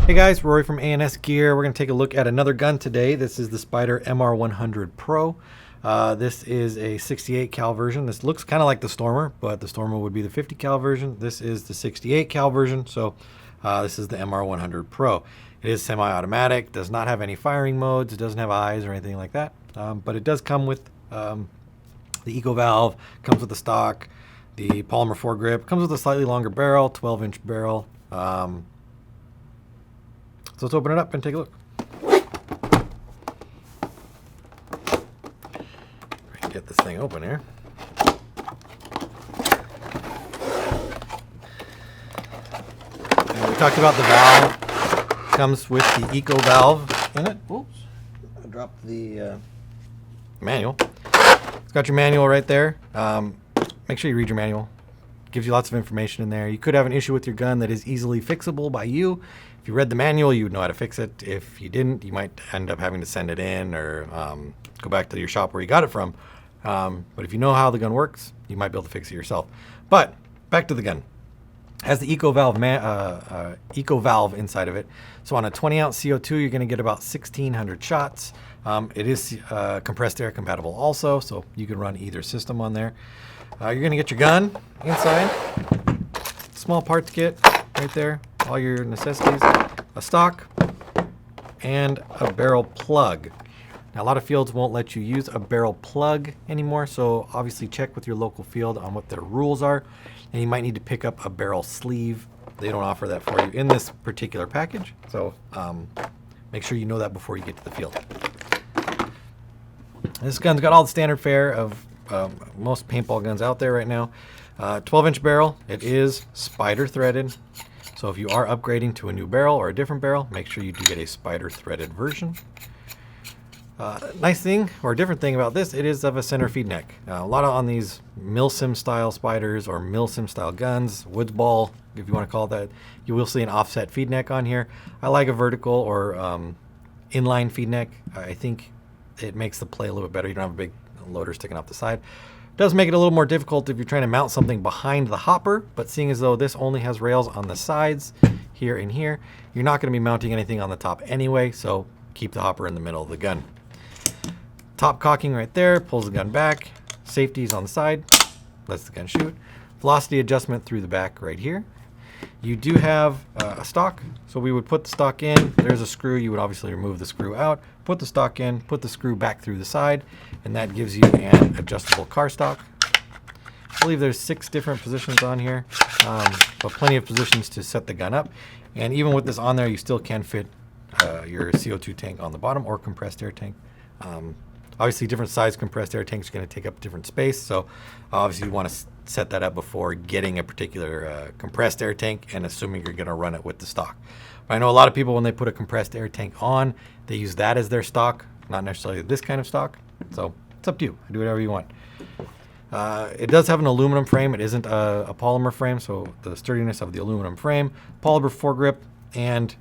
Hey guys, Rory from ANSgear. We're going to take a look at another gun today. This is the Spyder MR100 Pro. This is a 68 cal version. This looks kind of like the Stormer, but the Stormer would be the 50 cal version. This is the 68 cal version, so this is the MR100 Pro. It is semi-automatic, does not have any firing modes, it doesn't have eyes or anything like that, but it does come with the Eco Valve, comes with the stock, the polymer foregrip, comes with a slightly longer barrel, 12-inch barrel. So let's open it up and take a look. Get this thing open here. And we talked about the valve. Comes with the Eco Valve in it. Oops, I dropped the manual. It's got your manual right there. Make sure you read your manual. Gives you lots of information in there. You could have an issue with your gun that is easily fixable by you. If you read the manual, you would know how to fix it. If you didn't, you might end up having to send it in or go back to your shop where you got it from. But if you know how the gun works, you might be able to fix it yourself. But back to the gun. It has the Eco Valve inside of it. So on a 20-ounce CO2, you're going to get about 1,600 shots. It is compressed air compatible also, so you can run either system on there. You're going to get your gun inside. Small parts kit right there. All your necessities. A stock and a barrel plug. Now, a lot of fields won't let you use a barrel plug anymore, so obviously check with your local field on what their rules are. And you might need to pick up a barrel sleeve. They don't offer that for you in this particular package, so make sure you know that before you get to the field. This gun's got all the standard fare of most paintball guns out there right now. 12-inch barrel. It is Spyder threaded. So if you are upgrading to a new barrel or a different barrel, make sure you do get a Spyder threaded version. Nice thing, or a different thing about this, it is of a center feed neck. A lot of on these milsim style Spyders or milsim style guns, woods ball, if you want to call it that, you will see an offset feed neck on here. I like a vertical or inline feed neck. I think it makes the play a little bit better. You don't have a big loader sticking off the side. Does make it a little more difficult if you're trying to mount something behind the hopper, but seeing as though this only has rails on the sides here and here, you're not going to be mounting anything on the top anyway, so keep the hopper in the middle of the gun. Top cocking right there, pulls the gun back. Safety's on the side, lets the gun shoot. Velocity adjustment through the back right here. You do have a stock, so we would put the stock in. There's a screw, you would obviously remove the screw out, put the stock in, put the screw back through the side, and that gives you an adjustable car stock. I believe there's 6 different positions on here, but plenty of positions to set the gun up. And even with this on there, you still can fit your CO2 tank on the bottom or compressed air tank. Obviously, different size compressed air tanks are going to take up different space, so obviously you want to set that up before getting a particular compressed air tank and assuming you're going to run it with the stock. But I know a lot of people, when they put a compressed air tank on, they use that as their stock, not necessarily this kind of stock. So it's up to you. Do whatever you want. It does have an aluminum frame. It isn't a polymer frame, so the sturdiness of the aluminum frame, polymer foregrip, and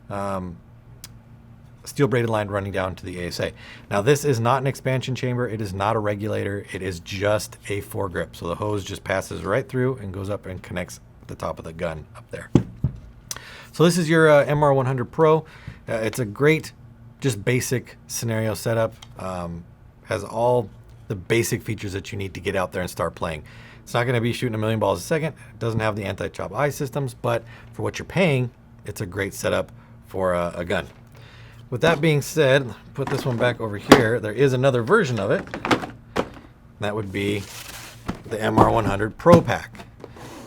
steel braided line running down to the ASA. Now, this is not an expansion chamber. It is not a regulator. It is just a foregrip. So the hose just passes right through and goes up and connects the top of the gun up there. So this is your MR100 Pro. It's a great, just basic scenario setup. Has all the basic features that you need to get out there and start playing. It's not going to be shooting a million balls a second. It doesn't have the anti-chop eye systems, but for what you're paying, it's a great setup for a gun. With that being said, put this one back over here. There is another version of it. That would be the MR100 Pro Pack.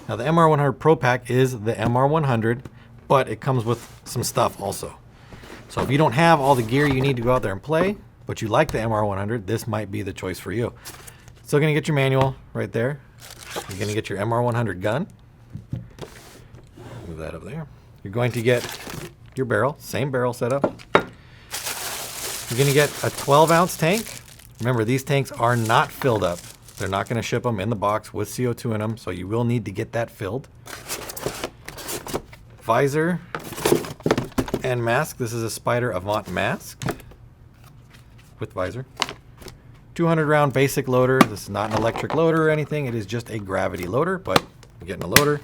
Now, the MR100 Pro Pack is the MR100, but it comes with some stuff also. So if you don't have all the gear you need to go out there and play, but you like the MR100, this might be the choice for you. Still going to get your manual right there. You're going to get your MR100 gun. Move that up there. You're going to get your barrel, same barrel setup. You're going to get a 12-ounce tank. Remember, these tanks are not filled up. They're not going to ship them in the box with CO2 in them, so you will need to get that filled. Visor and Mask. This is a Spyder Avant Mask with visor. 200-round basic loader. This is not an electric loader or anything. It is just a gravity loader, but you're getting a loader.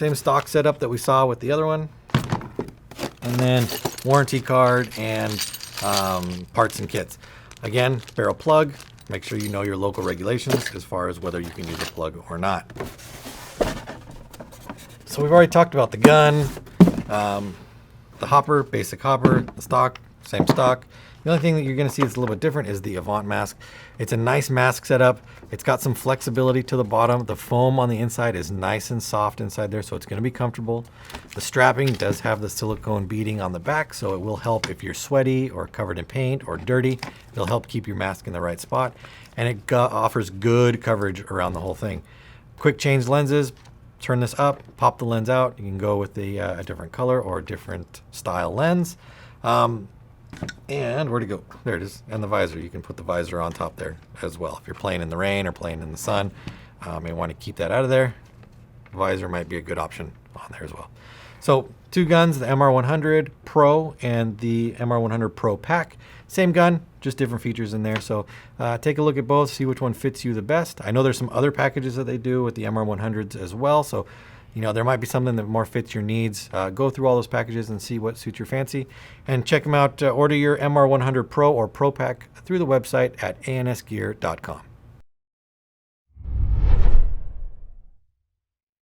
Same stock setup that we saw with the other one. And then warranty card and parts and kits. Again, barrel plug. Make sure you know your local regulations as far as whether you can use a plug or not. So we've already talked about the gun, the hopper, basic hopper, the stock, same stock. The only thing that you're going to see that's a little bit different is the Avant Mask. It's a nice mask setup. It's got some flexibility to the bottom. The foam on the inside is nice and soft inside there, so it's going to be comfortable. The strapping does have the silicone beading on the back, so it will help if you're sweaty or covered in paint or dirty. It'll help keep your mask in the right spot, and it offers good coverage around the whole thing. Quick change lenses. Turn this up, pop the lens out. You can go with a different color or a different style lens. And where'd it go? There it is. And the visor. You can put the visor on top there as well. If you're playing in the rain or playing in the sun, you want to keep that out of there. The visor might be a good option on there as well. So 2 guns, the MR100 Pro and the MR100 Pro Pack. Same gun, just different features in there. So take a look at both, see which one fits you the best. I know there's some other packages that they do with the MR100s as well. So, you know, there might be something that more fits your needs. Go through all those packages and see what suits your fancy. And check them out. Order your MR100 Pro or Pro Pack through the website at ANSgear.com.